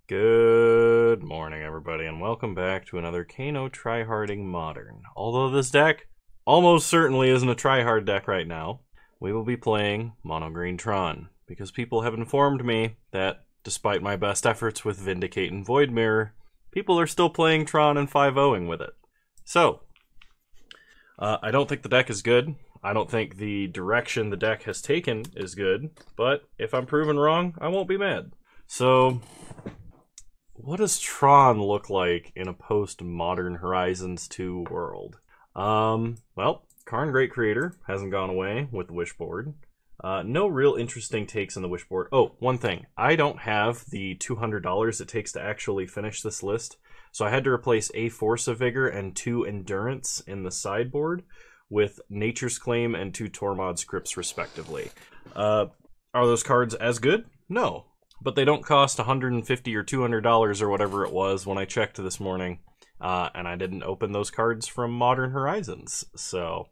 Good morning, everybody, and welcome back to another Kano Tryharding Modern. Although this deck almost certainly isn't a tryhard deck right now, we will be playing Mono Green Tron, because people have informed me that, despite my best efforts with Vindicate and Void Mirror, people are still playing Tron and 5-0ing with it. So, I don't think the deck is good. I don't think the direction the deck has taken is good, but if I'm proven wrong, I won't be mad. So, what does Tron look like in a post-Modern Horizons 2 world? Well, Karn Great Creator hasn't gone away with the Wishboard. No real interesting takes in the Wishboard. Oh, one thing. I don't have the $200 it takes to actually finish this list, so I had to replace a Force of Vigor and 2 Endurance in the sideboard with Nature's Claim and 2 Tormod Scripts, respectively. Are those cards as good? No. But they don't cost $150 or $200 or whatever it was when I checked this morning. And I didn't open those cards from Modern Horizons. So,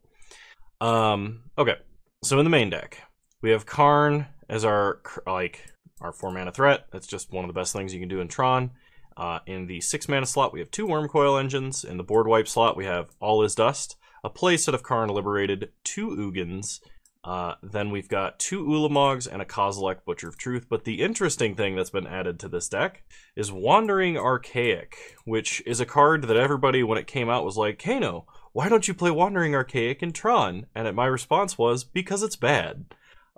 okay. So in the main deck, we have Karn as our 4-mana threat. That's just one of the best things you can do in Tron. In the 6-mana slot, we have 2 Wormcoil Engines. In the board wipe slot, we have All Is Dust, a playset of Karn Liberated, 2 Ugins. Then we've got 2 Ulamogs and a Kozilek, Butcher of Truth. But the interesting thing that's been added to this deck is Wandering Archaic, which is a card that everybody, when it came out, was like, Kano, why don't you play Wandering Archaic in Tron? And my response was, because it's bad.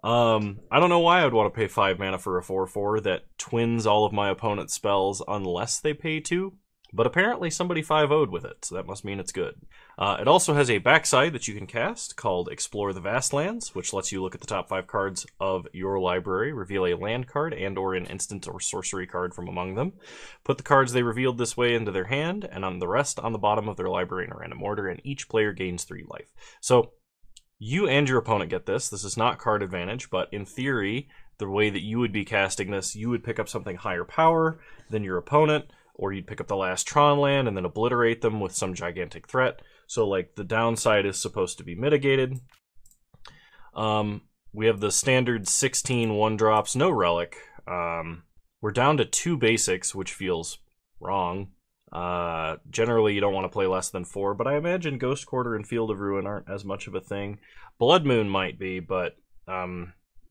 I don't know why I would want to pay 5 mana for a 4/4 that twins all of my opponent's spells unless they pay 2. But apparently somebody 5-0'd with it, so that must mean it's good. It also has a backside that you can cast called Explore the Vastlands, which lets you look at the top 5 cards of your library, reveal a land card and or an instant or sorcery card from among them, put the cards they revealed this way into their hand, and on the rest on the bottom of their library in a random order, and each player gains 3 life. So, you and your opponent get this. This is not card advantage, but in theory, the way that you would be casting this, you would pick up something higher power than your opponent, or you'd pick up the last Tron land and then obliterate them with some gigantic threat. So, like, the downside is supposed to be mitigated. We have the standard 16 1-drops, no relic. We're down to 2 basics, which feels wrong. Generally, you don't want to play less than 4, but I imagine Ghost Quarter and Field of Ruin aren't as much of a thing. Blood Moon might be, but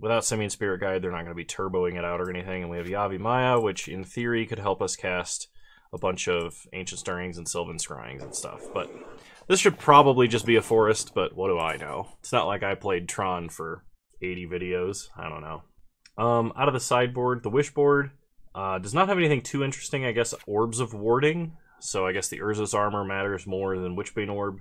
without Simian Spirit Guide, they're not going to be turboing it out or anything. And we have Yavi Maya, which in theory could help us cast a bunch of Ancient Stirrings and Sylvan Scryings and stuff. But this should probably just be a forest, but what do I know? It's not like I played Tron for 80 videos. I don't know. Out of the sideboard, the Wishboard does not have anything too interesting. I guess Orbs of Warding. So I guess the Urza's Armor matters more than Witchbane Orb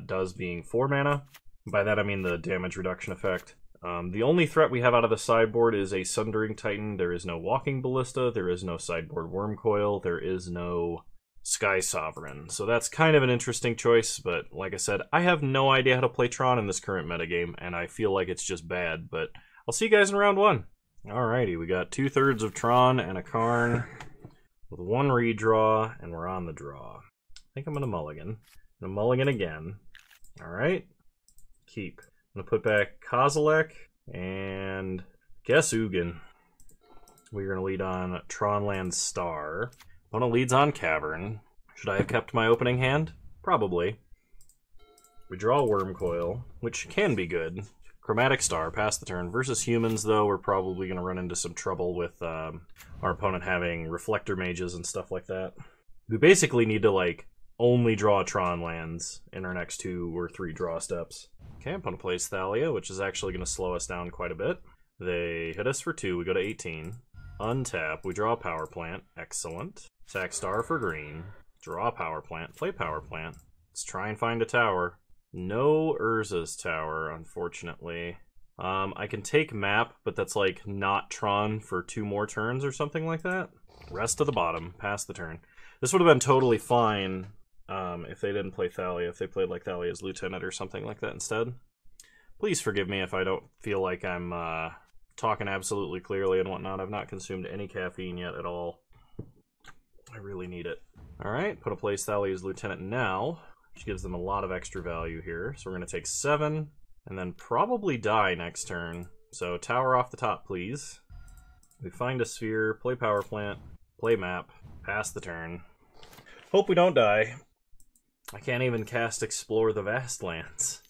does, being 4 mana. By that I mean the damage reduction effect. The only threat we have out of the sideboard is a Sundering Titan. There is no Walking Ballista, there is no sideboard Wormcoil, there is no Sky Sovereign. So that's kind of an interesting choice, but like I said, I have no idea how to play Tron in this current metagame, and I feel like it's just bad, but I'll see you guys in round 1. Alrighty, we got 2/3 of Tron and a Karn with 1 redraw, and we're on the draw. I think I'm going to mulligan. I'm going to mulligan again. Alright, keep. I'm going to put back Kozilek and guess Ugin. We're going to lead on Tronland Star. Opponent leads on Cavern. Should I have kept my opening hand? Probably. We draw Wormcoil, which can be good. Chromatic Star, pass the turn. Versus humans, though, we're probably going to run into some trouble with our opponent having Reflector Mages and stuff like that. We basically need to, like, only draw Tron lands in our next 2 or 3 draw steps. Okay, opponent plays Thalia, which is actually going to slow us down quite a bit. They hit us for 2, we go to 18. Untap, we draw a Power Plant, excellent. Sack Star for green, draw a Power Plant, play Power Plant. Let's try and find a tower. No Urza's Tower, unfortunately. I can take Map, but that's like not Tron for 2 more turns or something like that. Rest to the bottom, pass the turn. This would have been totally fine if they didn't play Thalia, if they played like Thalia's Lieutenant or something like that instead. Please forgive me if I don't feel like I'm talking absolutely clearly and whatnot. I've not consumed any caffeine yet at all. I really need it. Alright, put a place Thalia's Lieutenant now, which gives them a lot of extra value here. So we're going to take 7, and then probably die next turn. So tower off the top, please. We find a sphere, play Power Plant, Play map. Pass the turn. Hope we don't die. I can't even cast Explore the Vastlands.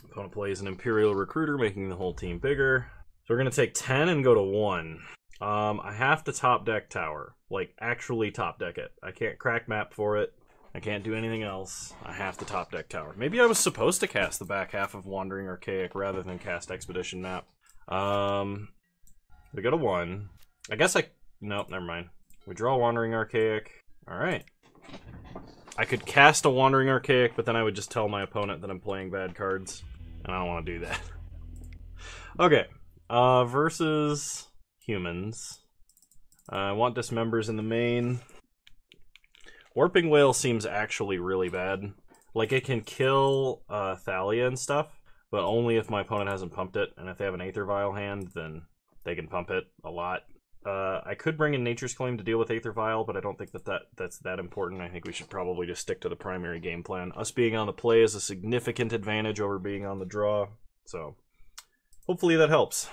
Opponent plays an Imperial Recruiter, making the whole team bigger. So we're going to take 10 and go to 1. I have to top deck Tower. Like, actually top deck it. I can't crack map for it. I can't do anything else. I have to top deck Tower. Maybe I was supposed to cast the back half of Wandering Archaic rather than cast Expedition Map. We go to 1. I guess nope, never mind. We draw Wandering Archaic. Alright. I could cast a Wandering Archaic, but then I would just tell my opponent that I'm playing bad cards. And I don't want to do that. Okay. Versus humans. I want Dismembers in the main. Warping Whale seems actually really bad. Like, it can kill Thalia and stuff, but only if my opponent hasn't pumped it. And if they have an Aether Vial hand, then they can pump it a lot. I could bring in Nature's Claim to deal with Aether Vial, but I don't think that's that important. I think we should probably just stick to the primary game plan. Us being on the play is a significant advantage over being on the draw, so hopefully that helps.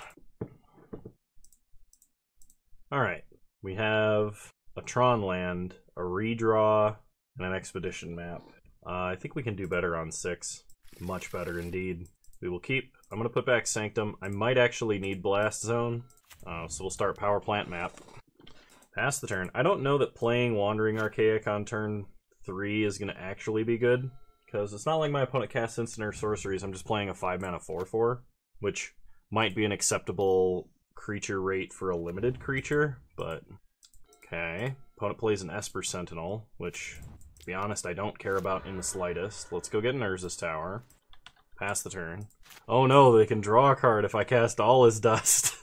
Alright, we have a Tron land, a redraw, and an expedition map. I think we can do better on 6. Much better indeed. We will keep. I'm going to put back Sanctum. I might actually need Blast Zone. So we'll start Power Plant map. Pass the turn. I don't know that playing Wandering Archaic on turn 3 is going to actually be good, because it's not like my opponent casts instant or sorceries. I'm just playing a 5-mana 4/4, which might be an acceptable creature rate for a limited creature, but okay. Opponent plays an Esper Sentinel, which, to be honest, I don't care about in the slightest. Let's go get an Urza's Tower. Pass the turn. Oh no, they can draw a card if I cast All Is Dust.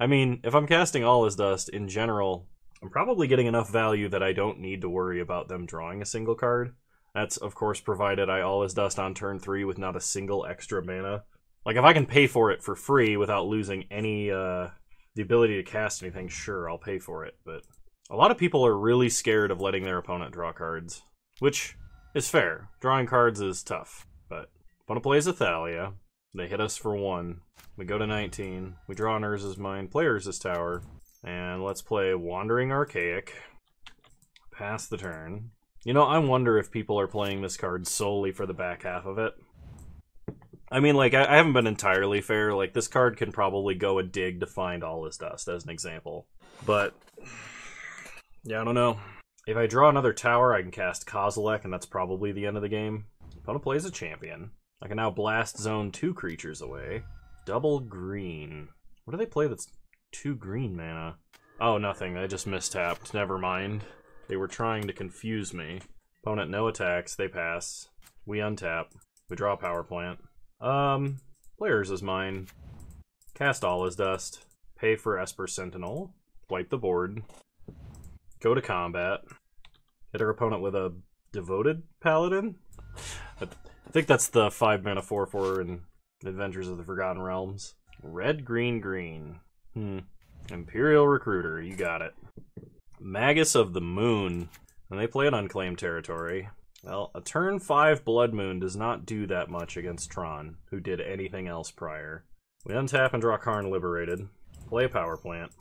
I mean, if I'm casting All Is Dust, in general, I'm probably getting enough value that I don't need to worry about them drawing a single card. That's, of course, provided I All Is Dust on turn 3 with not a single extra mana. Like, if I can pay for it for free without losing any, the ability to cast anything, sure, I'll pay for it. But a lot of people are really scared of letting their opponent draw cards, which is fair. Drawing cards is tough, but opponent plays a Thalia. They hit us for 1. We go to 19. We draw an Urza's Mine, play Urza's Tower, and let's play Wandering Archaic. Pass the turn. You know, I wonder if people are playing this card solely for the back half of it. I mean, like, I haven't been entirely fair. Like, this card can probably go a dig to find All Is Dust, as an example. But, yeah, I don't know. If I draw another tower, I can cast Kozilek, and that's probably the end of the game. Opponent plays a champion. I can now Blast Zone 2 creatures away. Double green. What do they play that's 2 green mana? Oh, nothing. I just mistapped. Never mind. They were trying to confuse me. Opponent no attacks. They pass. We untap. We draw a Power Plant. Players is mine. Cast All Is Dust. Pay for Esper Sentinel. Wipe the board. Go to combat. Hit our opponent with a Devoted Paladin? I think that's the 5-mana 4/4 in Adventures of the Forgotten Realms. Red, green, green. Imperial Recruiter, you got it. Magus of the Moon. And they play an unclaimed territory. Well, a turn 5 Blood Moon does not do that much against Tron, who did anything else prior. We untap and draw Karn Liberated. Play a Power Plant.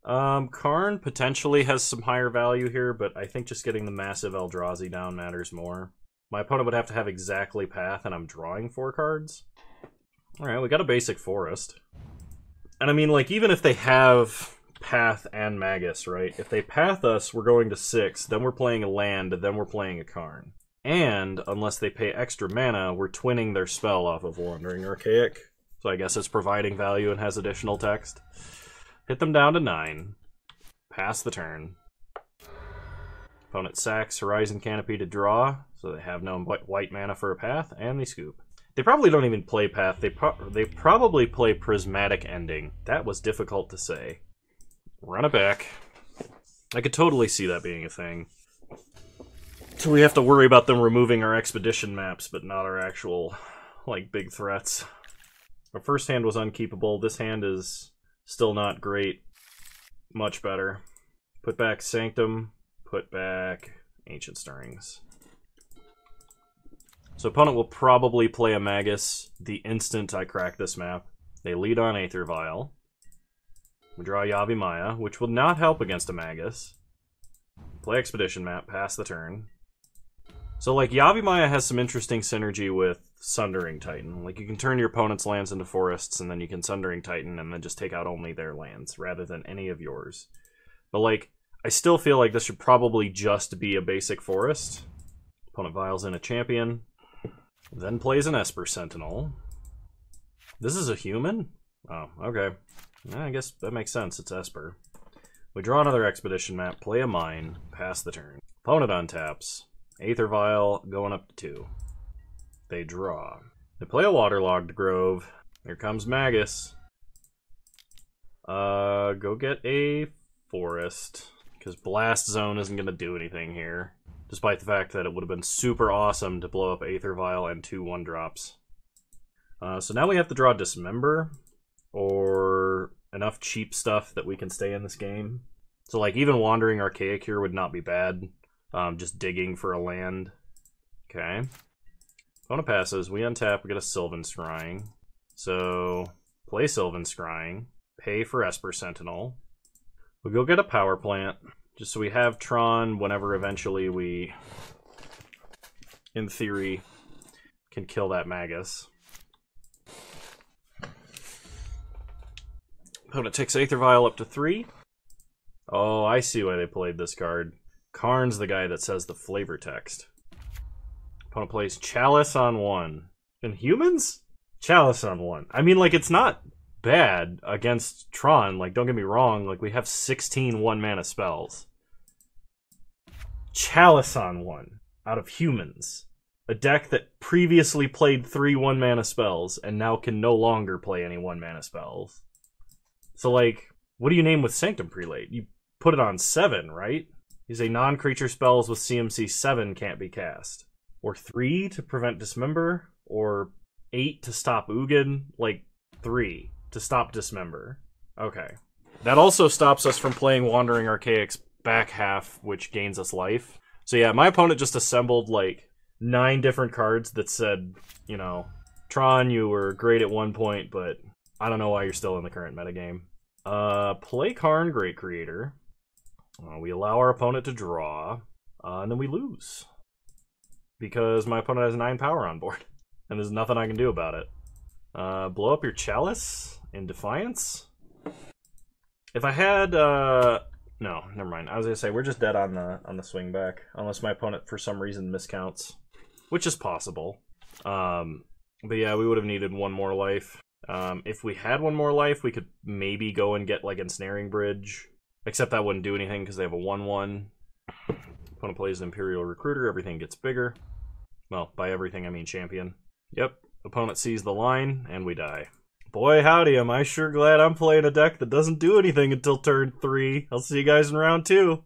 Karn potentially has some higher value here, but I think just getting the massive Eldrazi down matters more. My opponent would have to have exactly Path, and I'm drawing 4 cards. Alright, we got a basic Forest. And I mean, like, even if they have Path and Magus, right? If they Path us, we're going to 6, then we're playing a land, then we're playing a Karn. And, unless they pay extra mana, we're twinning their spell off of Wandering Archaic. So I guess it's providing value and has additional text. Hit them down to 9. Pass the turn. Opponent sacks Horizon Canopy to draw, so they have no white mana for a Path, and they scoop. They probably don't even play Path, they probably play Prismatic Ending. That was difficult to say. Run it back. I could totally see that being a thing. So we have to worry about them removing our expedition maps, but not our actual, like, big threats. Our first hand was unkeepable, this hand is still not great. Much better. Put back Sanctum. Put back Ancient Stirrings. So opponent will probably play a Magus the instant I crack this map. They lead on Aether Vial. We draw Yavimaya, which will not help against a Magus. Play Expedition Map, pass the turn. So, like, Yavimaya has some interesting synergy with Sundering Titan. Like, you can turn your opponent's lands into forests, and then you can Sundering Titan, and then just take out only their lands, rather than any of yours. But, like, I still feel like this should probably just be a basic forest. Opponent vials in a champion. Then plays an Esper Sentinel. This is a human? Oh, okay. Yeah, I guess that makes sense. It's Esper. We draw another Expedition Map, play a Mine, pass the turn. Opponent untaps. Aether Vial going up to 2. They draw. They play a Waterlogged Grove. Here comes Magus. Go get a Forest. Because Blast Zone isn't going to do anything here. Despite the fact that it would have been super awesome to blow up Aether Vial and 2 1-drops. So now we have to draw Dismember. Or enough cheap stuff that we can stay in this game. So, like, even Wandering Archaic here would not be bad. Just digging for a land. Okay. Opponent passes. We untap. We get a Sylvan Scrying. So, play Sylvan Scrying. Pay for Esper Sentinel. We go get a Power Plant. Just so we have Tron whenever eventually we, in theory, can kill that Magus. Opponent takes Aether Vial up to 3. Oh, I see why they played this card. Karn's the guy that says the flavor text. Opponent plays Chalice on 1. And humans? Chalice on 1. I mean, like, it's not bad against Tron. Like, don't get me wrong. Like, we have 16 1-mana spells. Chalice on 1 out of humans. A deck that previously played 3 1-mana spells and now can no longer play any 1-mana spells. So, like, what do you name with Sanctum Prelate? You put it on 7, right? You say non-creature spells with CMC 7 can't be cast. Or 3 to prevent Dismember. Or 8 to stop Ugin. Like, 3 to stop Dismember. Okay. That also stops us from playing Wandering Archaic's back half, which gains us life. So yeah, my opponent just assembled, like, 9 different cards that said, you know, Tron, you were great at one point, but I don't know why you're still in the current metagame. Play Karn, Great Creator. We allow our opponent to draw, and then we lose. Because my opponent has 9 power on board, and there's nothing I can do about it. Blow up your Chalice in Defiance? If I had, no, never mind. I was gonna say, we're just dead on the swing back, unless my opponent, for some reason, miscounts. Which is possible. But yeah, we would have needed 1 more life. If we had 1 more life, we could maybe go and get, like, Ensnaring Bridge. Except that wouldn't do anything because they have a 1/1. Opponent plays Imperial Recruiter, everything gets bigger. Well, by everything I mean champion. Yep, opponent sees the line, and we die. Boy howdy, am I sure glad I'm playing a deck that doesn't do anything until turn 3. I'll see you guys in round 2.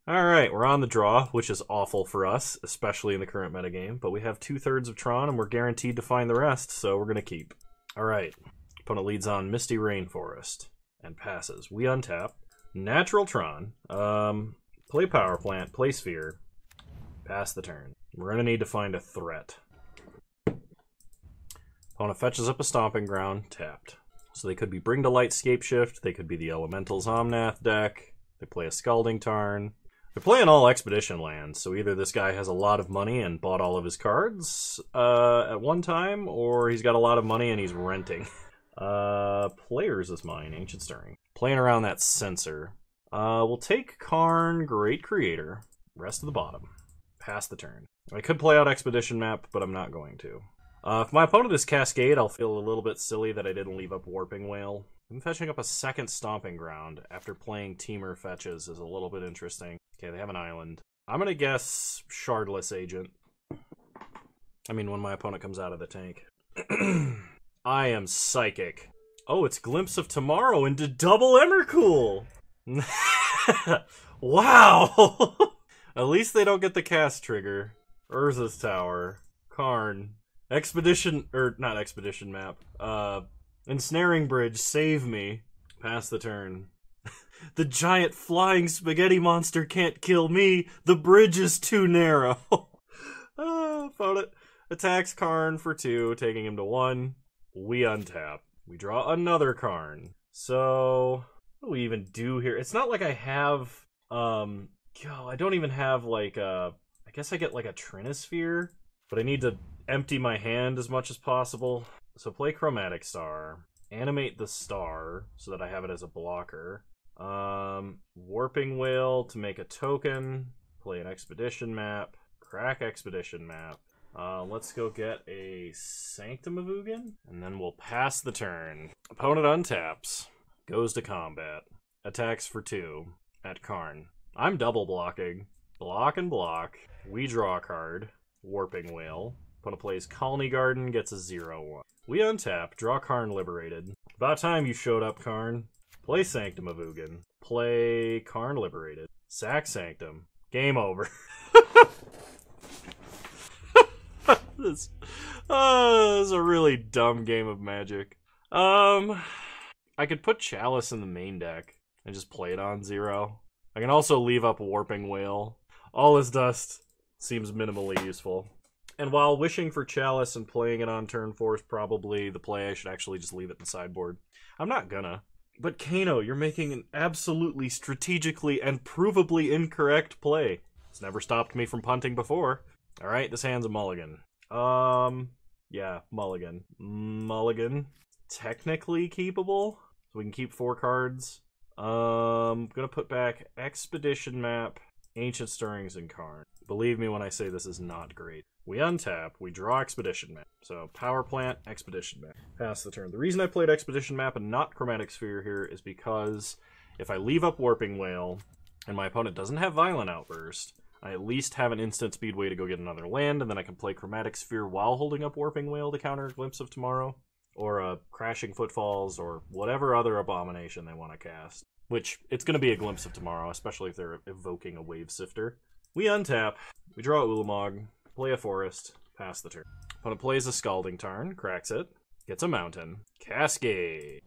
Alright, we're on the draw, which is awful for us, especially in the current metagame, but we have 2/3 of Tron, and we're guaranteed to find the rest, so we're going to keep. Alright, opponent leads on Misty Rainforest, and passes. We untap. Natural Tron, play Power Plant, play Sphere, pass the turn. We're going to need to find a threat. Opponent fetches up a Stomping Ground, tapped. So they could be Bring to Light Scapeshift, they could be the Elemental's Omnath deck, they play a Scalding Tarn. They're playing all Expedition lands, so either this guy has a lot of money and bought all of his cards at one time, or he's got a lot of money and he's renting. Players is mine, Ancient Stirring. Playing around that Censor. We'll take Karn, Great Creator, rest of the bottom. Pass the turn. I could play out Expedition Map, but I'm not going to. If my opponent is Cascade, I'll feel a little bit silly that I didn't leave up Warping Whale. I'm fetching up a second Stomping Ground after playing Teamer fetches is a little bit interesting. Okay, they have an island. I'm gonna guess Shardless Agent. I mean, when my opponent comes out of the tank. I am Psychic. Oh, it's Glimpse of Tomorrow into double Emrakul! Wow! At least they don't get the cast trigger. Urza's Tower. Karn. Expedition, or not Expedition Map. Ensnaring Bridge, save me. Pass the turn. The giant flying spaghetti monster can't kill me. The bridge is too narrow. Opponent attacks Karn for 2, taking him to 1. We untap. We draw another Karn. So, what do we even do here? It's not like I have, I don't even have, like, I guess I get, like, a Trinisphere, but I need to empty my hand as much as possible. So play Chromatic Star, animate the star so that I have it as a blocker. Warping Whale to make a token, play an Expedition map, crack Expedition map. Let's go get a Sanctum of Ugin, and then we'll pass the turn. Opponent untaps, goes to combat, attacks for 2 at Karn. I'm double blocking. Block and block. We draw a card. Warping Whale. Opponent plays Colony Garden, gets a 0/1. We untap, draw Karn Liberated. About time you showed up, Karn. Play Sanctum of Ugin. Play Karn Liberated. Sack Sanctum. Game over. This is a really dumb game of Magic. I could put Chalice in the main deck and just play it on 0. I can also leave up Warping Whale. All is Dust seems minimally useful. And while wishing for Chalice and playing it on turn 4 is probably the play, I should actually just leave it in the sideboard. I'm not gonna. But Kano, you're making an absolutely strategically and provably incorrect play. It's never stopped me from punting before. Alright, this hand's a mulligan. Yeah, mulligan. Mulligan. Technically keepable, so we can keep 4 cards. Gonna put back Expedition map, Ancient Stirrings, and Karn. Believe me when I say this is not great. We untap, we draw Expedition map. So Power Plant, Expedition map. Pass the turn. The reason I played Expedition map and not Chromatic Sphere here is because if I leave up Warping Whale and my opponent doesn't have Violent Outburst, I at least have an instant speed way to go get another land, and then I can play Chromatic Sphere while holding up Warping Whale to counter Glimpse of Tomorrow, or Crashing Footfalls, or whatever other abomination they want to cast. Which, it's going to be a Glimpse of Tomorrow, especially if they're evoking a Wave Sifter. We untap, we draw Ulamog, play a Forest, pass the turn. Opponent plays a Scalding Tarn, cracks it, gets a Mountain. Cascade.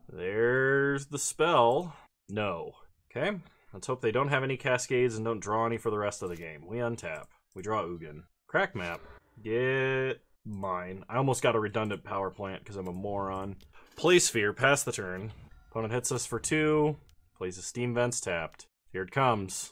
There's the spell. No. Okay. Let's hope they don't have any Cascades and don't draw any for the rest of the game. We untap. We draw Ugin. Crack map. Get mine. I almost got a redundant Power Plant because I'm a moron. Play Sphere. Pass the turn. Opponent hits us for 2. Plays a Steam Vents tapped. Here it comes.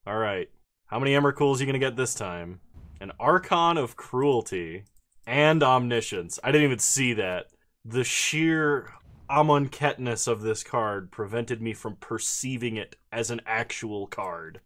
Alright. How many Emrakul's are you going to get this time? An Archon of Cruelty. And Omniscience. I didn't even see that. The sheer Amonkhetness of this card prevented me from perceiving it as an actual card.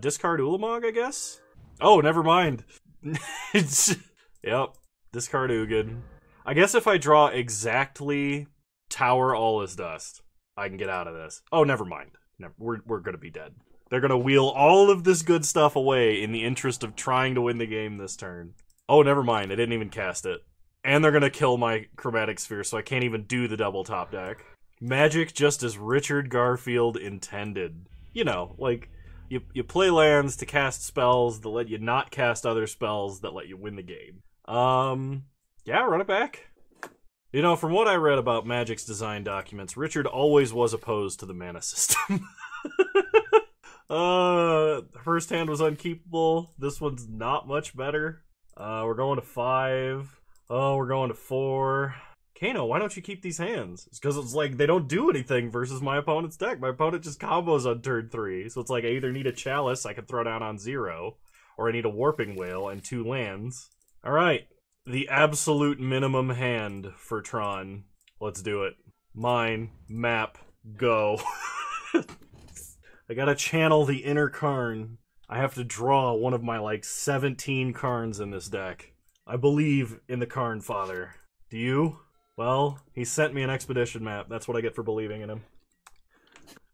Discard Ulamog, I guess? Oh, never mind. Yep. Discard Ugin. I guess if I draw exactly Tower All is Dust, I can get out of this. Oh, never mind. We're gonna be dead. They're gonna wheel all of this good stuff away in the interest of trying to win the game this turn. Oh, never mind. I didn't even cast it. And they're gonna kill my Chromatic Sphere, so I can't even do the double top deck. Magic just as Richard Garfield intended. You know, like, you play lands to cast spells that let you not cast other spells that let you win the game. Yeah, run it back. You know, from what I read about Magic's design documents, Richard always was opposed to the mana system. First hand was unkeepable. This one's not much better. We're going to 5. Oh, we're going to 4. Kano, why don't you keep these hands? It's because it's like they don't do anything versus my opponent's deck. My opponent just combos on turn 3. So it's like I either need a Chalice I can throw down on 0, or I need a Warping Whale and 2 lands. Alright, the absolute minimum hand for Tron. Let's do it. Mine, map, go. I gotta channel the inner Karn. I have to draw one of my, like, 17 Karns in this deck. I believe in the Karn Father. Do you? Well, he sent me an Expedition map. That's what I get for believing in him.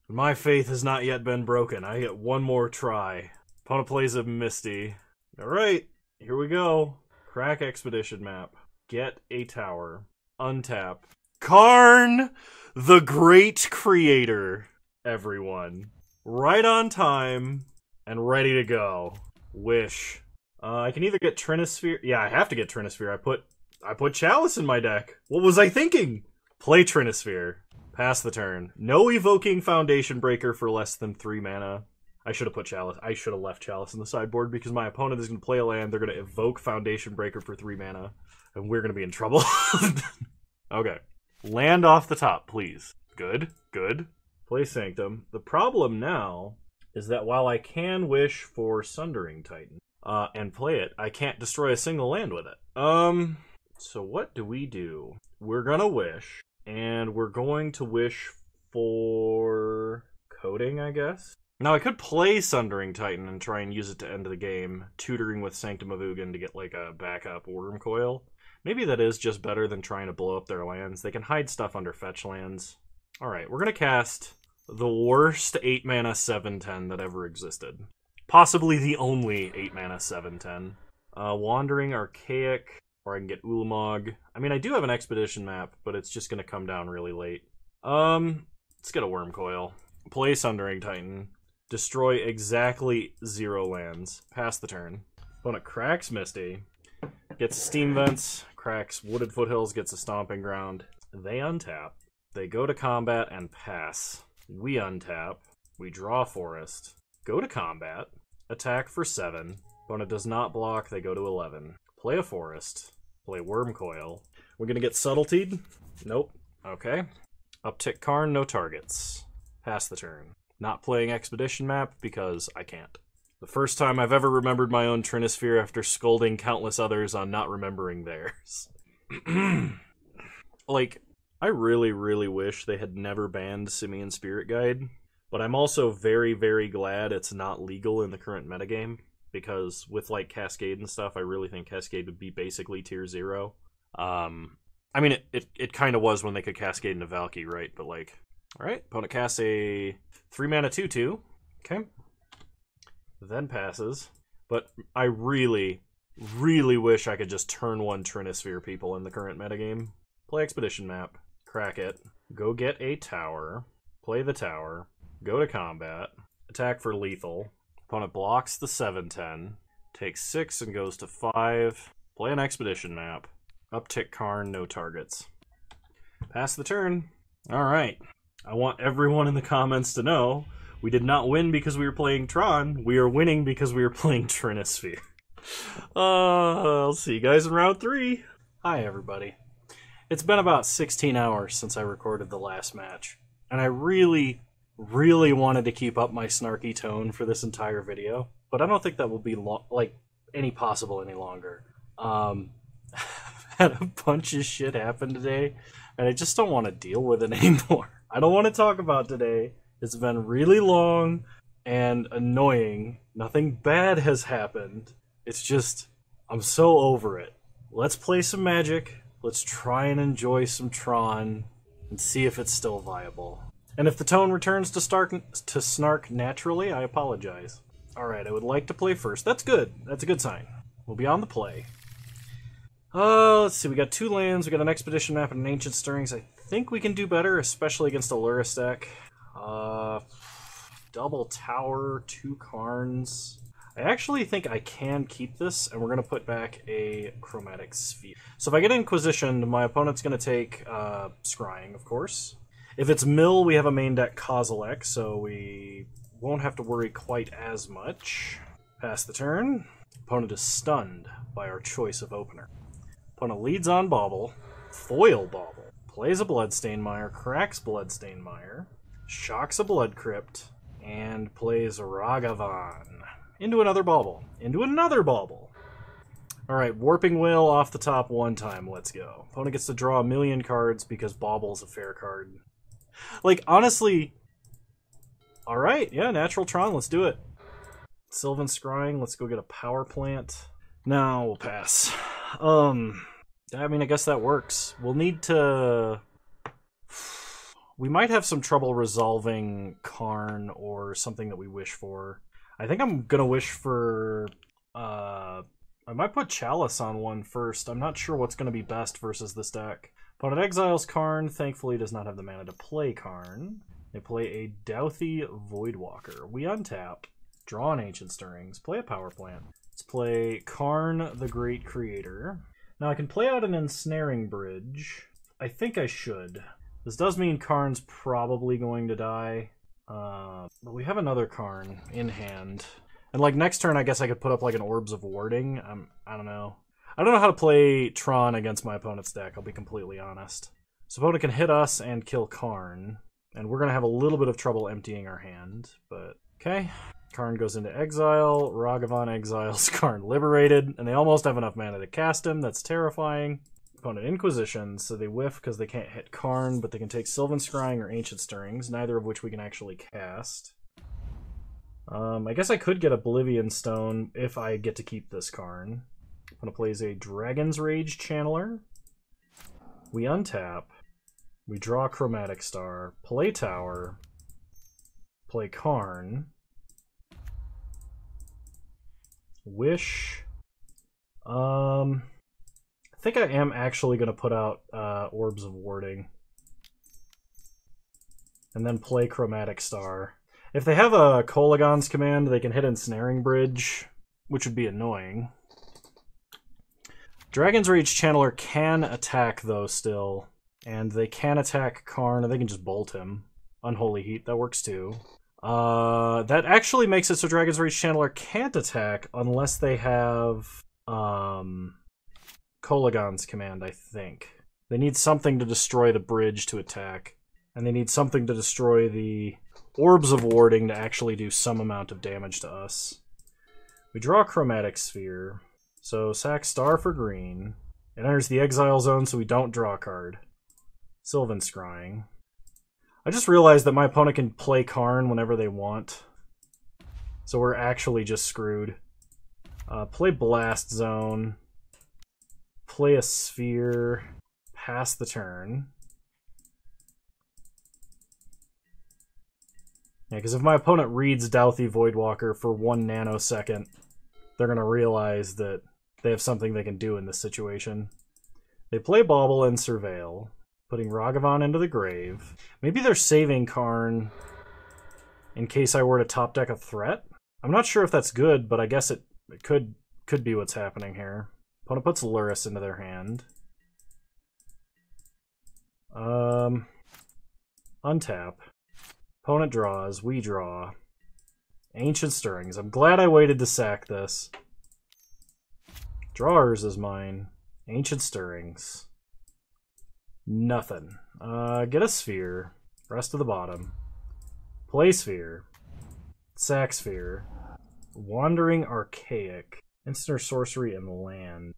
My faith has not yet been broken. I get one more try. Opponent plays a Misty. Alright, here we go. Crack Expedition map. Get a tower. Untap. Karn, the great creator, everyone. Right on time and ready to go. Wish. I can either get Trinisphere. Yeah, I have to get Trinisphere. I put Chalice in my deck. What was I thinking? Play Trinisphere. Pass the turn. No evoking Foundation Breaker for less than 3 mana. I should have put Chalice. I should have left Chalice in the sideboard because my opponent is going to play a land. They're going to evoke Foundation Breaker for 3 mana, and we're going to be in trouble. Okay. Land off the top, please. Good, good. Play Sanctum. The problem now is that while I can wish for Sundering Titan and play it, I can't destroy a single land with it. So what do we do? We're gonna wish, and we're going to wish for Coding, I guess. Now, I could play Sundering Titan and try and use it to end the game, tutoring with Sanctum of Ugin to get, like, a backup Worm Coil. Maybe that is just better than trying to blow up their lands. They can hide stuff under fetch lands. Alright, we're gonna cast the worst 8-mana 7/10 that ever existed. Possibly the only 8-mana 7/10. Wandering Archaic, or I can get Ulamog. I mean, I do have an Expedition map, but it's just gonna come down really late. Let's get a Worm Coil. Play Sundering Titan. Destroy exactly 0 lands. Pass the turn. Opponent cracks Misty. Gets Steam Vents. Cracks Wooded Foothills. Gets a Stomping Ground. They untap. They go to combat and pass. We untap. We draw Forest. Go to combat. Attack for 7. Opponent does not block. They go to 11. Play a Forest. Play Worm Coil. We're going to get Subtletied? Nope. Okay. Uptick Karn, no targets. Pass the turn. Not playing Expedition map because I can't. The first time I've ever remembered my own Trinisphere after scolding countless others on not remembering theirs. Like, I really, really wish they had never banned Simian Spirit Guide, but I'm also very, very glad it's not legal in the current metagame, because with, like, Cascade and stuff, I really think Cascade would be basically tier 0. I mean, it kind of was when they could Cascade into Valky, right? But, like, alright, opponent casts a 3-mana 2/2. Okay. Then passes. But I really, really wish I could just turn 1 Trinisphere people in the current metagame. Play Expedition map. Crack it. Go get a tower. Play the tower. Go to combat. Attack for lethal. Opponent blocks the 7/10. Takes 6 and goes to 5. Play an Expedition map. Uptick Karn, no targets. Pass the turn. Alright. I want everyone in the comments to know we did not win because we were playing Tron. We are winning because we were playing Trinisphere. I'll see you guys in round 3. Hi, everybody. It's been about 16 hours since I recorded the last match, and I really, really wanted to keep up my snarky tone for this entire video, but I don't think that will be possible any longer. Had a bunch of shit happen today, and I just don't want to deal with it anymore. I don't want to talk about today. It's been really long and annoying. Nothing bad has happened. It's just, I'm so over it. Let's play some Magic. Let's try and enjoy some Tron and see if it's still viable. And if the tone returns to snark naturally, I apologize. Alright, I would like to play first. That's good. That's a good sign. We'll be on the play. Let's see, we got 2 lands, we got an Expedition map and an Ancient Stirrings. I think we can do better, especially against a Lurrus deck. Double Tower, 2 Karns. I actually think I can keep this, and we're going to put back a Chromatic Sphere. So if I get Inquisitioned, my opponent's going to take Scrying, of course. If it's Mill, we have a main deck Kozilek, so we won't have to worry quite as much. Pass the turn. Opponent is stunned by our choice of opener. Opponent leads on Bauble, Foil Bauble, plays a Bloodstained Mire, cracks Bloodstained Mire, shocks a Blood Crypt, and plays Ragavan. Into another Bauble. Into another Bauble. Alright, Warping Whale off the top 1 time, let's go. Opponent gets to draw 1,000,000 cards because Bauble's a fair card. Like, honestly, alright, yeah, Natural Tron, let's do it. Sylvan Scrying, let's go get a Power Plant. No, we'll pass. I mean, I guess that works. We'll need to... We might have some trouble resolving Karn or something that we wish for. I think I'm gonna wish for... I might put Chalice on one first. I'm not sure what's gonna be best versus this deck. Opponent exiles Karn. Thankfully does not have the mana to play Karn. They play a Douthie Voidwalker. We untap. Draw an Ancient Stirrings. Play a Power Plant. Let's play Karn the Great Creator. Now I can play out an Ensnaring Bridge. I think I should. This does mean Karn's probably going to die. But we have another Karn in hand. And like next turn I guess I could put up like an Orbs of Warding. I don't know. I don't know how to play Tron against my opponent's deck, I'll be completely honest. So opponent can hit us and kill Karn. And we're going to have a little bit of trouble emptying our hand, but okay. Karn goes into exile, Ragavan exiles Karn liberated, and they almost have enough mana to cast him. That's terrifying. Opponent Inquisition, so they whiff because they can't hit Karn, but they can take Sylvan Scrying or Ancient Stirrings, neither of which we can actually cast. I guess I could get Oblivion Stone if I get to keep this Karn. Opponent plays a Dragon's Rage Channeler. We untap. We draw Chromatic Star, play Tower, play Karn, Wish. I think I am actually going to put out Orbs of Warding. And then play Chromatic Star. If they have a Kolaghan's Command, they can hit Ensnaring Bridge, which would be annoying. Dragon's Rage Channeler can attack, though, still. And they can attack Karn, or they can just bolt him. Unholy Heat, that works too. That actually makes it so Dragon's Rage Channeler can't attack unless they have Kolaghan's Command, I think. They need something to destroy the bridge to attack. And they need something to destroy the Orbs of Warding to actually do some amount of damage to us. We draw a Chromatic Sphere. So sack Star for green. It enters the exile zone so we don't draw a card. Sylvan Scrying. I just realized that my opponent can play Karn whenever they want. So we're actually just screwed. Play Blast Zone. Play a Sphere. Pass the turn. Yeah, because if my opponent reads Douthie Voidwalker for 1 nanosecond, they're going to realize that they have something they can do in this situation. They play Bauble and Surveil, putting Ragavan into the grave. Maybe they're saving Karn in case I were to top deck a threat? I'm not sure if that's good, but I guess it could be what's happening here. Opponent puts Lurrus into their hand. Untap. Opponent draws, we draw. Ancient Stirrings. I'm glad I waited to sack this. Drawers is mine. Ancient Stirrings. Nothing. Get a Sphere. Rest of the bottom. Play Sphere. Sack Sphere. Wandering Archaic. Instant or sorcery and land.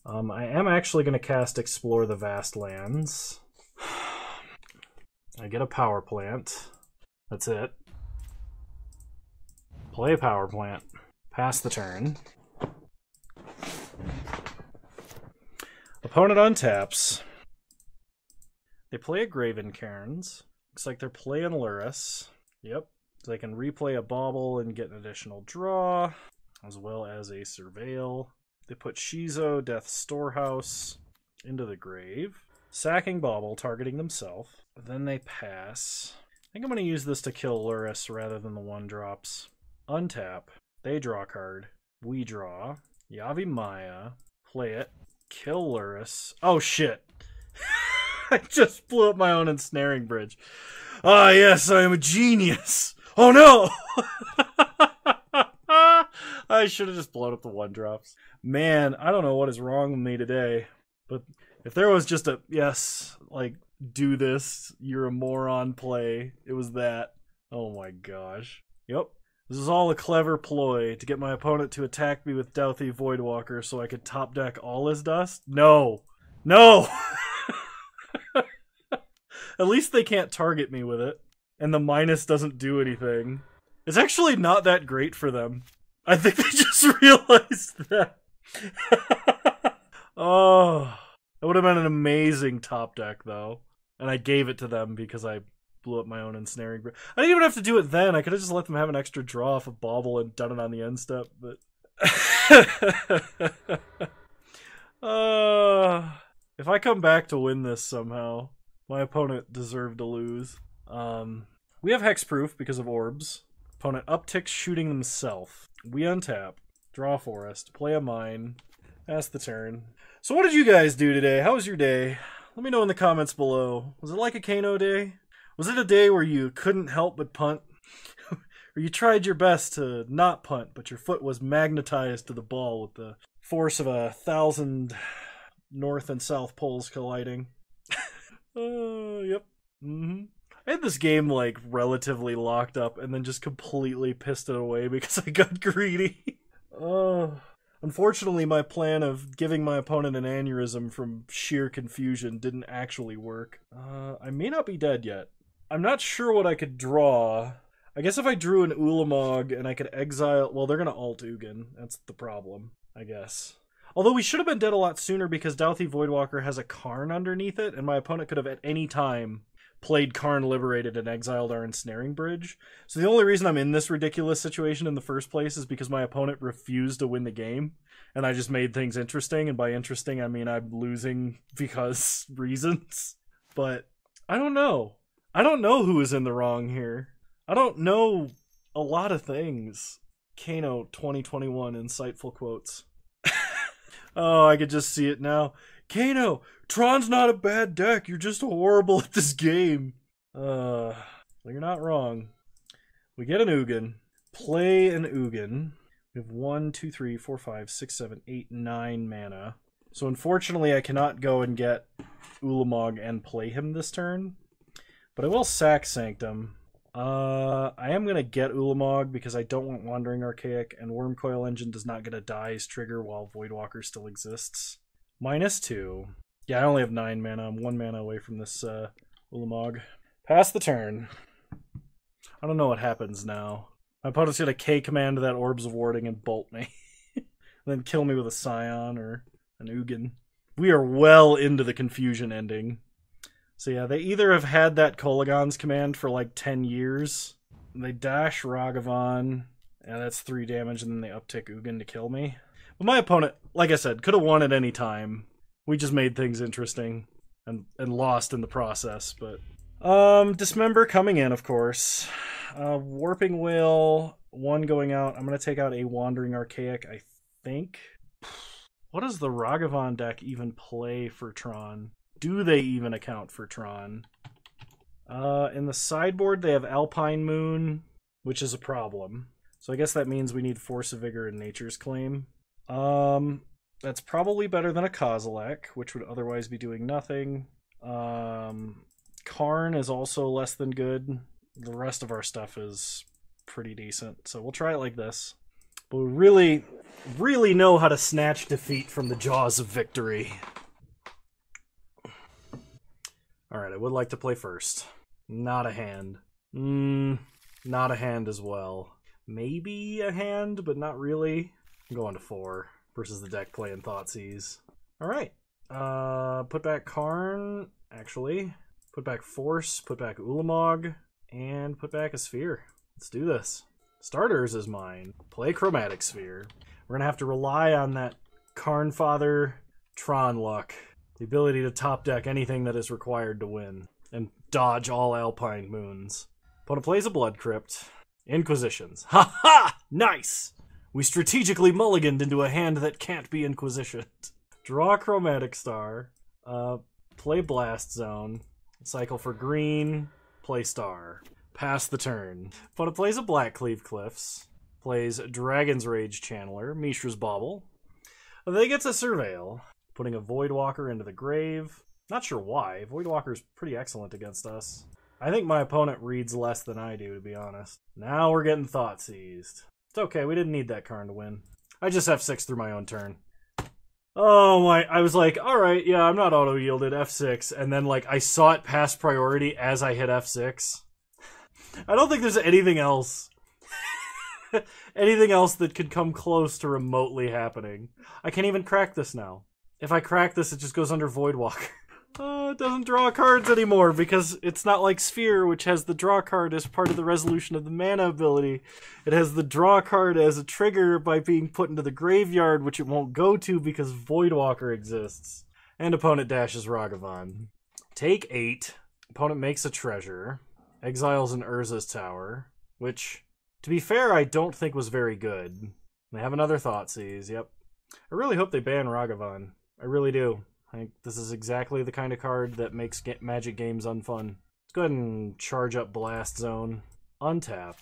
I am actually going to cast Explore the Vast Lands. I get a Power Plant. That's it. Play a Power Plant. Pass the turn. Opponent untaps. They play a Graven Cairns. Looks like they're playing Lurrus. Yep. So they can replay a Bauble and get an additional draw, as well as a Surveil. They put Shizo, Death's Storehouse, into the grave. Sacking Bauble, targeting themselves. Then they pass. I think I'm going to use this to kill Lurrus rather than the 1-drops. Untap. They draw a card. We draw. Yavi Maya. Play it. Kill Lurrus. Oh, shit. I just blew up my own Ensnaring Bridge. Ah, yes, I am a genius. Oh, no! I should have just blown up the 1-drops. Man, I don't know what is wrong with me today. But if there was just a, yes, like, do this, you're a moron play, it was that. Oh my gosh. Yep. This is all a clever ploy to get my opponent to attack me with Douthie Voidwalker so I could top deck all his dust? No! No! At least they can't target me with it. And the minus doesn't do anything. It's actually not that great for them. I think they just realized that. Oh, that would have been an amazing top deck, though. And I gave it to them because I blew up my own Ensnaring Bridge. I didn't even have to do it then. I could have just let them have an extra draw off a Bauble and done it on the end step, but... if I come back to win this somehow, my opponent deserved to lose. We have Hexproof because of Orbs. Opponent upticks shooting themselves. We untap. Draw Forest. Play a Mine. Pass the turn. So what did you guys do today? How was your day? Let me know in the comments below. Was it like a Kano day? Was it a day where you couldn't help but punt? Or you tried your best to not punt, but your foot was magnetized to the ball with the force of 1,000 north and south poles colliding? Yep. Mm-hmm. I had this game like relatively locked up and then just completely pissed it away because I got greedy. Unfortunately, my plan of giving my opponent an aneurysm from sheer confusion didn't actually work. I may not be dead yet. I'm not sure what I could draw. I guess if I drew an Ulamog and I could exile... Well, they're going to alt Ugin. That's the problem, I guess. Although we should have been dead a lot sooner because Dauthi Voidwalker has a Karn underneath it, and my opponent could have at any time played Karn Liberated and exiled our Ensnaring Bridge. So the only reason I'm in this ridiculous situation in the first place is because my opponent refused to win the game, and I just made things interesting, and by interesting I mean I'm losing because reasons. But I don't know. I don't know who is in the wrong here. I don't know a lot of things. Kano 2021 insightful quotes. Oh, I could just see it now. Kano, Tron's not a bad deck. You're just horrible at this game. Well, you're not wrong. We get an Ugin. Play an Ugin. We have 1, 2, 3, 4, 5, 6, 7, 8, 9 mana. So unfortunately, I cannot go and get Ulamog and play him this turn. But I will sack Sanctum. I am going to get Ulamog because I don't want Wandering Archaic, and Wormcoil Engine does not get a Dies trigger while Voidwalker still exists. -2. Yeah, I only have 9 mana. I'm 1 mana away from this Ulamog. Pass the turn. I don't know what happens now. My opponent's going to K-command that Orbs of Warding and bolt me. And then kill me with a Scion or an Ugin. We are well into the confusion ending. So yeah, they either have had that Kolaghan's command for like 10 years, and they dash Ragavan, and that's 3 damage, and then they uptick Ugin to kill me. But my opponent, like I said, could have won at any time. We just made things interesting and lost in the process. But Dismember coming in, of course. Warping Whale, 1 going out. I'm going to take out a Wandering Archaic, I think. What does the Ragavan deck even play for Tron? Do they even account for Tron? In the sideboard, they have Alpine Moon, which is a problem. So I guess that means we need Force of Vigor and Nature's Claim. That's probably better than a Kozilek, which would otherwise be doing nothing. Karn is also less than good. The rest of our stuff is pretty decent. So we'll try it like this. But we really, really know how to snatch defeat from the jaws of victory. Alright, I would like to play first. Not a hand. Not a hand as well. Maybe a hand, but not really. I'm going to 4 versus the deck playing Thoughtseize. Alright. Put back Karn, actually. Put back Force, put back Ulamog, and put back a Sphere. Let's do this. Starters is mine. Play Chromatic Sphere. We're going to have to rely on that Karn Father Tron luck. The ability to top deck anything that is required to win. And dodge all Alpine Moons. Opponent plays a Blood Crypt. Inquisitions. Ha ha! Nice! We strategically mulliganed into a hand that can't be inquisitioned. Draw Chromatic Star. Play Blast Zone. Cycle for green. Play Star. Pass the turn. Opponent plays a Blackcleave Cliffs. Plays Dragon's Rage Channeler. Mishra's Bauble. They get to Surveil. Putting a Voidwalker into the grave. Not sure why. Voidwalker's pretty excellent against us. I think my opponent reads less than I do, to be honest. Now we're getting Thoughtseized. It's okay, we didn't need that Karn to win. I just F6 through my own turn. Oh my, I was like, alright, yeah, I'm not auto-yielded, F6, and then like I saw it pass priority as I hit F6. I don't think there's anything else. Anything else that could come close to remotely happening. I can't even crack this now. If I crack this, it just goes under Voidwalker. It doesn't draw cards anymore because it's not like Sphere, which has the draw card as part of the resolution of the mana ability. It has the draw card as a trigger by being put into the graveyard, which it won't go to because Voidwalker exists. And opponent dashes Ragavan. Take 8. Opponent makes a treasure. Exiles an Urza's Tower, which, to be fair, I don't think was very good. They have another Thoughtseize, yep. I really hope they ban Ragavan. I really do. I think this is exactly the kind of card that makes Magic games unfun. Let's go ahead and charge up Blast Zone. Untap.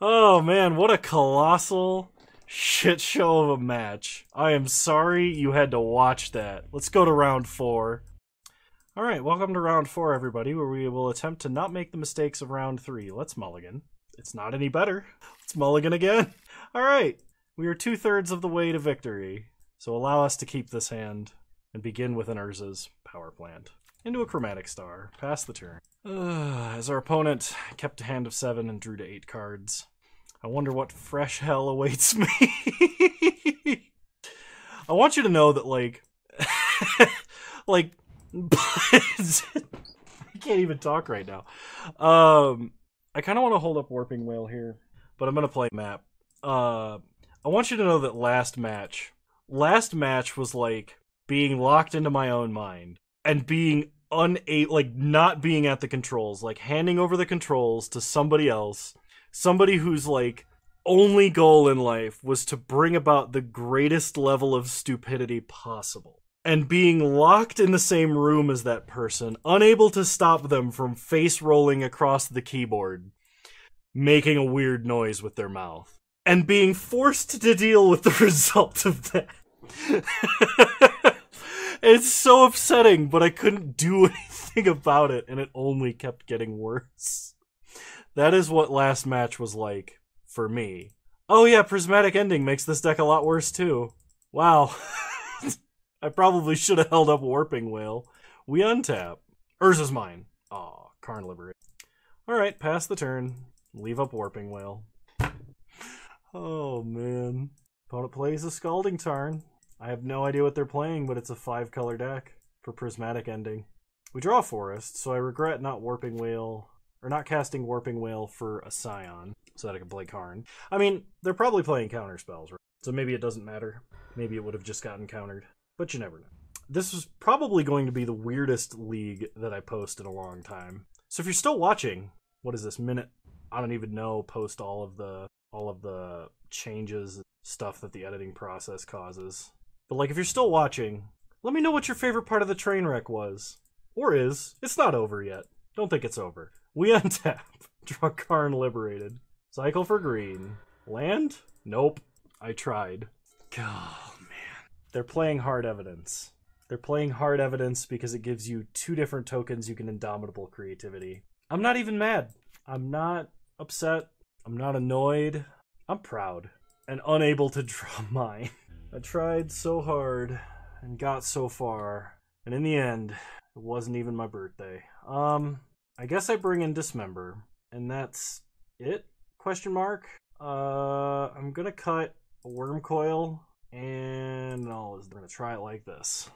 Oh man, what a colossal shit show of a match. I am sorry you had to watch that. Let's go to round 4. Alright, welcome to round 4, everybody, where we will attempt to not make the mistakes of round 3. Let's mulligan. It's not any better. Let's mulligan again. Alright, we are 2/3 of the way to victory. So allow us to keep this hand and begin with an Urza's Power Plant. Into a Chromatic Star. Pass the turn. As our opponent kept a hand of 7 and drew to 8 cards. I wonder what fresh hell awaits me. I want you to know that, like... I can't even talk right now. I kind of want to hold up Warping Whale here, but I'm going to play map. I want you to know that last match was like being locked into my own mind and being not being at the controls, like handing over the controls to somebody else, somebody whose like only goal in life was to bring about the greatest level of stupidity possible. And being locked in the same room as that person, unable to stop them from face rolling across the keyboard, making a weird noise with their mouth, and being forced to deal with the result of that. It's so upsetting, but I couldn't do anything about it, and it only kept getting worse. That is what last match was like for me. Oh yeah, Prismatic Ending makes this deck a lot worse too. Wow. I probably should have held up Warping Whale. We untap. Urza's mine. Aw, Karn Liberate. Alright, pass the turn. Leave up Warping Whale. Oh, man. Opponent plays a Scalding Tarn. I have no idea what they're playing, but it's a 5-color deck for Prismatic Ending. We draw a Forest, so I regret not Warping Whale, or not casting Warping Whale for a Scion, so that I can play Karn. I mean, they're probably playing counter spells, right? So maybe it doesn't matter. Maybe it would have just gotten countered. But you never know. This was probably going to be the weirdest league that I post in a long time. So if you're still watching, what is this, minute? I don't even know, post all of the changes, stuff that the editing process causes. But like, if you're still watching, let me know what your favorite part of the train wreck was. Or is. It's not over yet. Don't think it's over. We untap. Draw Karn Liberated. Cycle for green. Land? Nope. I tried. Oh, man. They're playing Hard Evidence. They're playing Hard Evidence because it gives you 2 different tokens you can Indomitable Creativity. I'm not even mad. I'm not upset. I'm not annoyed. I'm proud and unable to draw mine. I tried so hard and got so far, and in the end, it wasn't even my birthday. I guess I bring in Dismember, and that's it? Question mark. I'm gonna cut a Worm Coil. And we're gonna try it like this.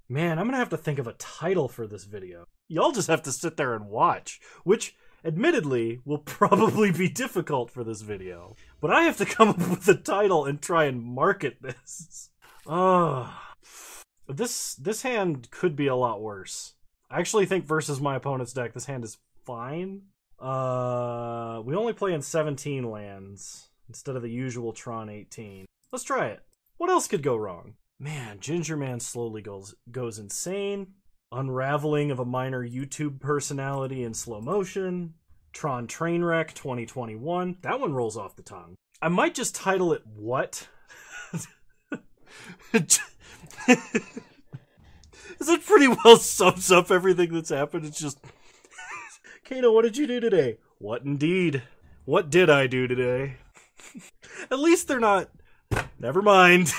Man, I'm gonna have to think of a title for this video. Y'all just have to sit there and watch, which, admittedly, will probably be difficult for this video. But I have to come up with a title and try and market this. This hand could be a lot worse. I actually think versus my opponent's deck, this hand is fine. We only play in 17 lands instead of the usual Tron 18. Let's try it. What else could go wrong? Man, Ginger Man slowly goes insane. Unraveling of a minor YouTube personality in slow motion. Tron Trainwreck 2021. That one rolls off the tongue. I might just title it What? This it pretty well sums up everything that's happened. It's just... Kano, what did you do today? What indeed? What did I do today? At least they're not... Never mind.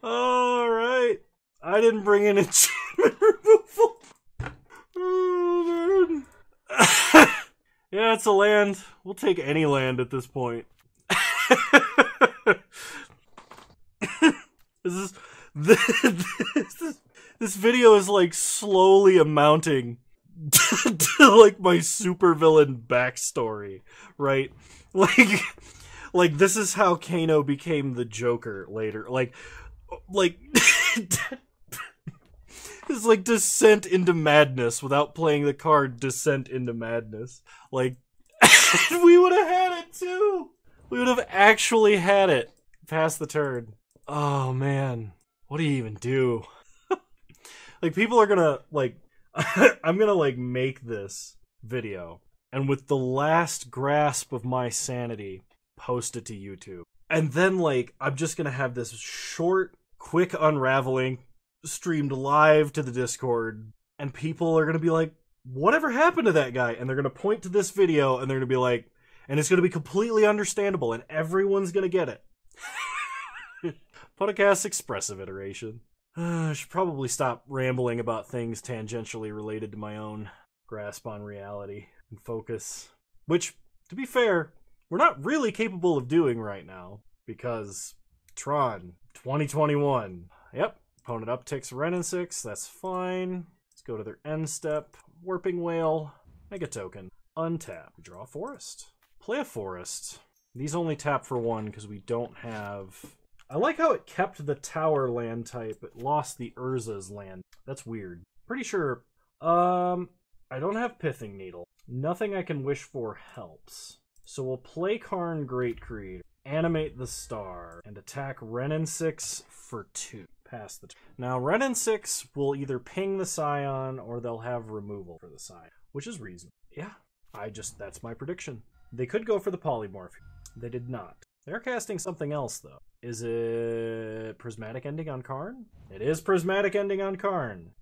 Alright. I didn't bring in enchantment removal. Oh, man. Yeah, it's a land. We'll take any land at this point. This video is like slowly amounting to like my supervillain backstory, right? Like this is how Kano became the Joker later. Like it's like Descent into Madness without playing the card Descent into Madness. Like we would have had it too. We would have actually had it past the turn. Oh man, what do you even do? Like people are gonna like. I'm gonna like make this video and with the last grasp of my sanity post it to YouTube, and then like I'm just gonna have this short quick unraveling, streamed live to the Discord, and people are going to be like, whatever happened to that guy? And they're going to point to this video, and they're going to be like, and it's going to be completely understandable, and everyone's going to get it. Podcast expressive iteration. I should probably stop rambling about things tangentially related to my own grasp on reality and focus. Which, to be fair, we're not really capable of doing right now, because Tron 2021. Yep, opponent upticks Ren and 6, that's fine. Let's go to their end step. Warping Whale, make a token. Untap, draw a forest. Play a forest. These only tap for 1 because we don't have... I like how it kept the tower land type, but lost the Urza's land. That's weird. Pretty sure... I don't have Pithing Needle. Nothing I can wish for helps. So we'll play Karn Great Creator, animate the star, and attack Ren and 6 for 2. Pass the turn. Now, Ren and 6 will either ping the Scion, or they'll have removal for the Scion, which is reasonable. Yeah, that's my prediction. They could go for the Polymorph. They did not. They're casting something else, though. Is it Prismatic Ending on Karn? It is Prismatic Ending on Karn.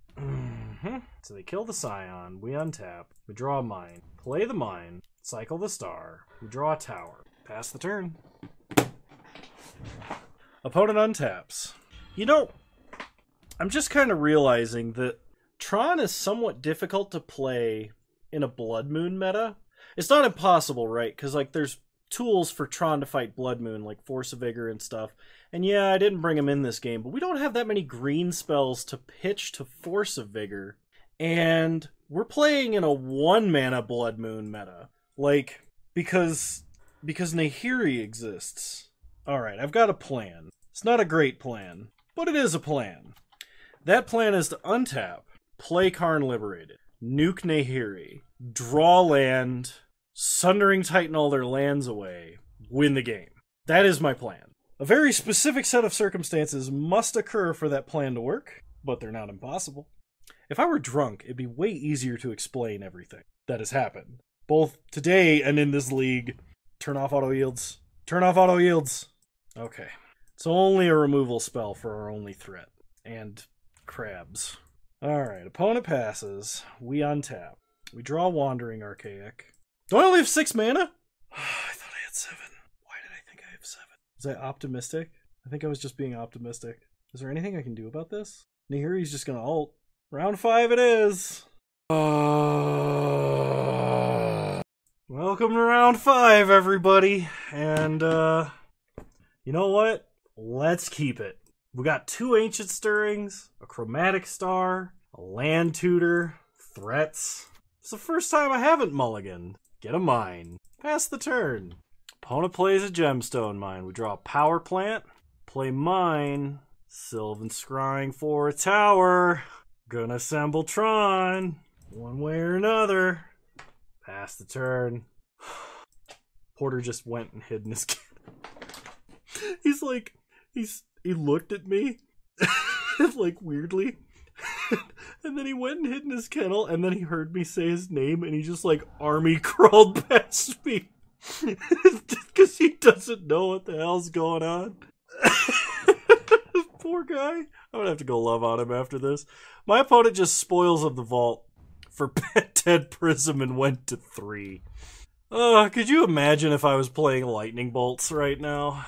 So they kill the Scion, we untap, we draw a mine, play the mine, cycle the star, we draw a tower, pass the turn. Opponent untaps. You know, I'm just kind of realizing that Tron is somewhat difficult to play in a Blood Moon meta. It's not impossible, right? Because, like, there's tools for Tron to fight Blood Moon, like Force of Vigor and stuff. And yeah, I didn't bring them in this game, but we don't have that many green spells to pitch to Force of Vigor. And we're playing in a 1-mana Blood Moon meta. Like, because Nahiri exists. Alright, I've got a plan. It's not a great plan, but it is a plan. That plan is to untap, play Karn Liberated, nuke Nahiri, draw land, Sundering Titan all their lands away, win the game. That is my plan. A very specific set of circumstances must occur for that plan to work, but they're not impossible. If I were drunk, it'd be way easier to explain everything that has happened. Both today and in this league. Turn off auto yields. Turn off auto yields. Okay. It's only a removal spell for our only threat. And crabs. Alright, opponent passes. We untap. We draw Wandering Archaic. Do I only have 6 mana? I thought I had 7. Why did I think I have 7? Was I optimistic? I think I was just being optimistic. Is there anything I can do about this? Nahiri's just gonna ult. Round 5 it is! Welcome to round 5, everybody. And, you know what? Let's keep it. We got 2 Ancient Stirrings, a Chromatic Star, a Land Tutor, threats. It's the first time I haven't mulliganed. Get a mine. Pass the turn. Opponent plays a Gemstone Mine. We draw a Power Plant. Play mine. Sylvan Scrying for a tower. Gonna assemble Tron. One way or another. Pass the turn. Porter just went and hid in his kennel. He's like, he looked at me, like weirdly, and then he went and hid in his kennel, and then he heard me say his name, and he just like army crawled past me. Because he doesn't know what the hell's going on. Poor guy. I'm gonna have to go love on him after this. My opponent just Spoils of the Vault for Pet Dead Prism and went to 3. Could you imagine if I was playing Lightning Bolts right now?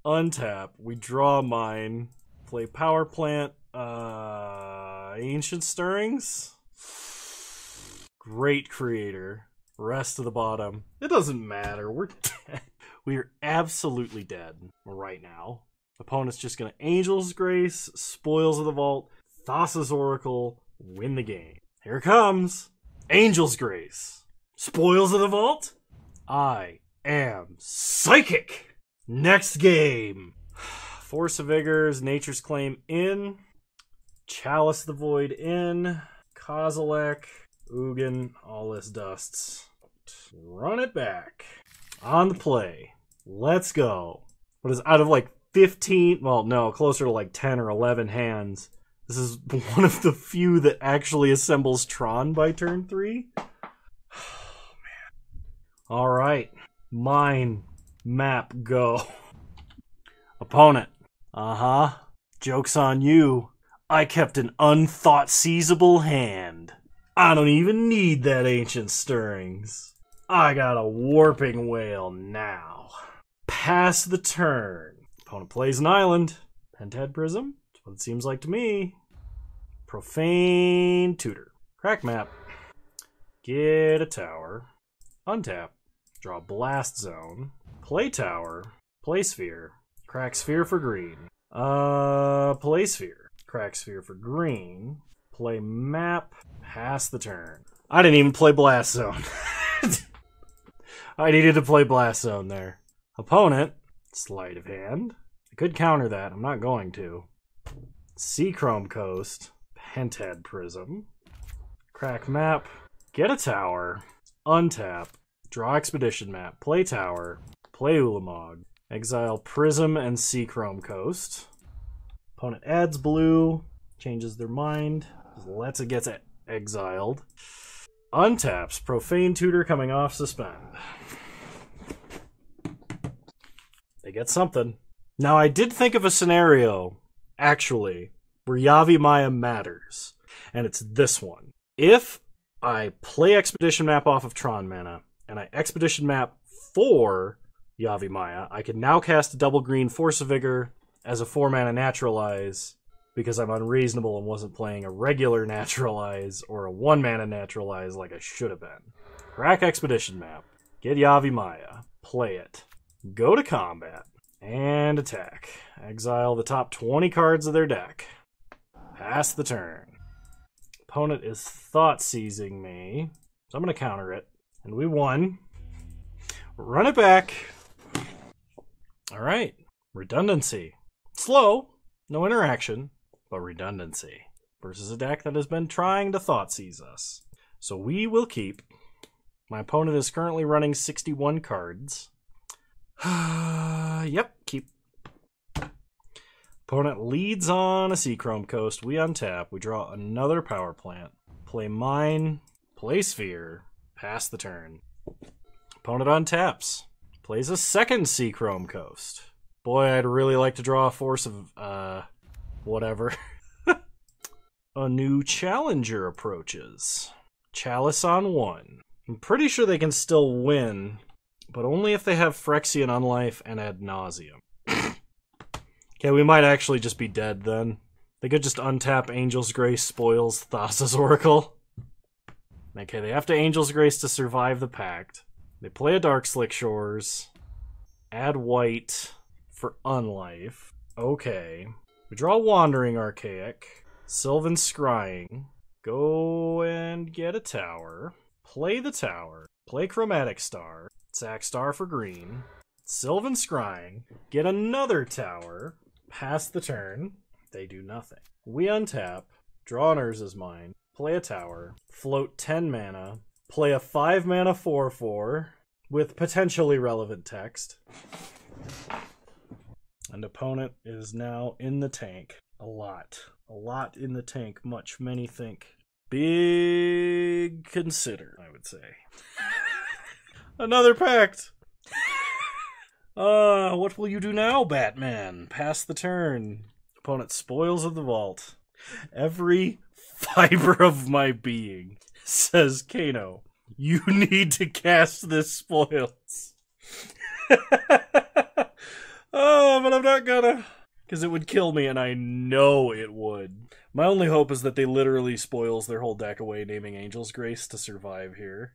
Untap. We draw mine. Play Power Plant. Ancient Stirrings. Great Creator. Rest of the bottom. It doesn't matter. We're dead. We are absolutely dead right now. Opponent's just going to Angel's Grace, Spoils of the Vault, Thassa's Oracle, win the game. Here it comes. Angel's Grace. Spoils of the Vault. I am psychic. Next game. Force of Vigors, Nature's Claim in. Chalice the Void in. Kozilek, Ugin, all this dusts. Run it back. On the play. Let's go. What is out of like 15, well, no, closer to like 10 or 11 hands. This is one of the few that actually assembles Tron by turn 3. Oh, man. Alright. Mine. Map, go. Opponent. Joke's on you. I kept an unthought-seizable hand. I don't even need that ancient stirrings. I got a warping whale now. Pass the turn. Opponent plays an island. Pentad Prism? That's what it seems like to me. Profane Tutor. Crack map. Get a tower. Untap. Draw Blast Zone. Play tower. Play sphere. Crack sphere for green. Play sphere. Crack sphere for green. Play map. Pass the turn. I didn't even play Blast Zone. I needed to play Blast Zone there. Opponent. Sleight of hand. I could counter that. I'm not going to. Seachrome Coast. Pentad Prism. Crack map. Get a tower. Untap. Draw Expedition map. Play tower. Play Ulamog. Exile Prism and Seachrome Coast. Opponent adds blue. Changes their mind. Lets it get exiled. Untaps. Profane Tutor coming off suspend. They get something. Now, I did think of a scenario, actually, where Yavimaya matters. And it's this one. If I play Expedition Map off of Tron mana, and I Expedition Map for Yavimaya, I can now cast a double green Force of Vigor as a 4-mana Naturalize, because I'm unreasonable and wasn't playing a regular Naturalize or a 1-mana Naturalize like I should have been. Crack Expedition Map. Get Yavimaya. Play it. Go to combat. And attack. Exile the top 20 cards of their deck. Pass the turn. Opponent is thought-seizing me, so I'm going to counter it. And we won. Run it back. Alright. Redundancy. Slow. No interaction. But redundancy. Versus a deck that has been trying to thought-seize us. So we will keep. My opponent is currently running 61 cards. Yep, keep. Opponent leads on a Seachrome Coast. We untap. We draw another power plant. Play mine. Play sphere. Pass the turn. Opponent untaps. Plays a second Seachrome Coast. Boy, I'd really like to draw a force of, whatever. A new challenger approaches. Chalice on 1. I'm pretty sure they can still win, but only if they have Phyrexian Unlife and Ad Nauseam. Okay, we might actually just be dead then. They could just untap Angel's Grace spoils Thassa's Oracle. Okay, they have to Angel's Grace to survive the Pact. They play a Dark Slick Shores. Add white for Unlife. Okay. We draw Wandering Archaic. Sylvan Scrying. Go and get a tower. Play the tower. Play Chromatic Star. Sack Star for green. Sylvan Scrying. Get another tower. Pass the turn. They do nothing. We untap. Draw an Urza's Mine. Play a tower. Float 10 mana. Play a 5-mana 4/4 with potentially relevant text. And opponent is now in the tank. A lot. A lot in the tank. Much many think. Big consider, I would say. Another pact! What will you do now, Batman? Pass the turn. Opponent spoils of the vault. Every fiber of my being says, Kano, you need to cast this spoils. Oh, but I'm not gonna. Because it would kill me, and I know it would. My only hope is that they literally spoils their whole deck away, naming Angel's Grace to survive here.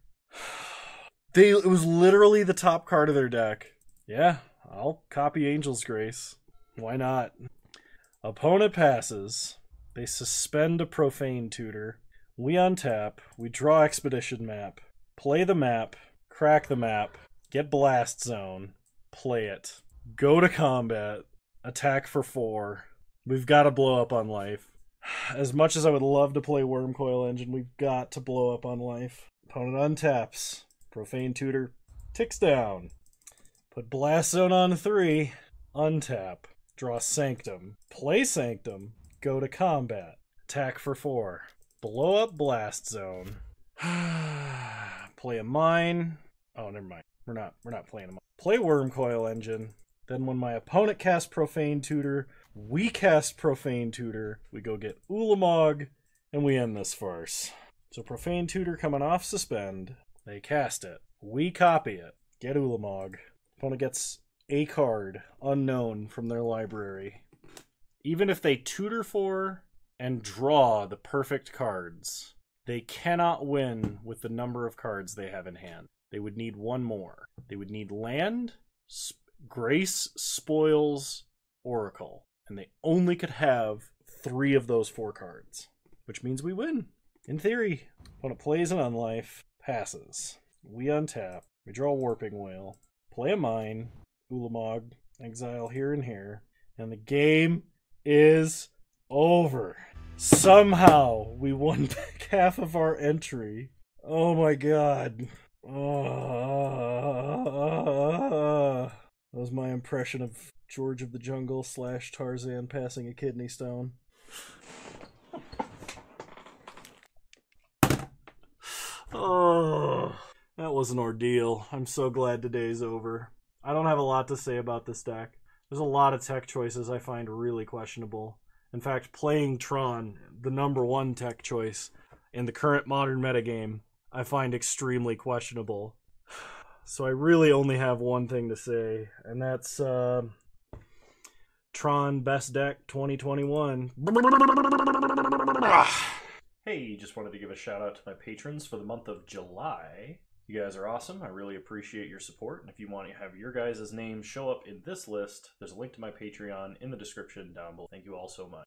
It was literally the top card of their deck. Yeah, I'll copy Angel's Grace. Why not? Opponent passes. They suspend a Profane Tutor. We untap. We draw Expedition Map. Play the map. Crack the map. Get Blast Zone. Play it. Go to combat. Attack for 4. We've got to blow up on life. As much as I would love to play Wormcoil Engine, we've got to blow up on life. Opponent untaps. Profane Tutor ticks down. Put Blast Zone on 3. Untap. Draw Sanctum. Play Sanctum. Go to combat. Attack for 4. Blow up Blast Zone. Play a mine. Oh, never mind. We're not playing a mine. Play Wormcoil Engine. Then when my opponent casts Profane Tutor, We cast Profane Tutor, we go get Ulamog, and we end this farce. So Profane Tutor coming off suspend, they cast it. We copy it, get Ulamog. Opponent gets a card, unknown, from their library. Even if they tutor for and draw the perfect cards, they cannot win with the number of cards they have in hand. They would need one more. They would need land, Grace, Spoils, Oracle. And they only could have 3 of those 4 cards. Which means we win. In theory. Opponent plays an Unlife, passes. We untap. We draw a Warping Whale. Play a Mine. Ulamog. Exile here and here. And the game is over. Somehow we won back half of our entry. Oh my god. That was my impression of George of the Jungle / Tarzan passing a kidney stone. Oh, that was an ordeal. I'm so glad today's over. I don't have a lot to say about this deck. There's a lot of tech choices I find really questionable. In fact, playing Tron, the #1 tech choice in the current modern metagame, I find extremely questionable. So I really only have one thing to say, and that's Tron Best Deck 2021. Hey, just wanted to give a shout out to my patrons for the month of July. You guys are awesome. I really appreciate your support. And if you want to have your guys' names show up in this list, there's a link to my Patreon in the description down below. Thank you all so much.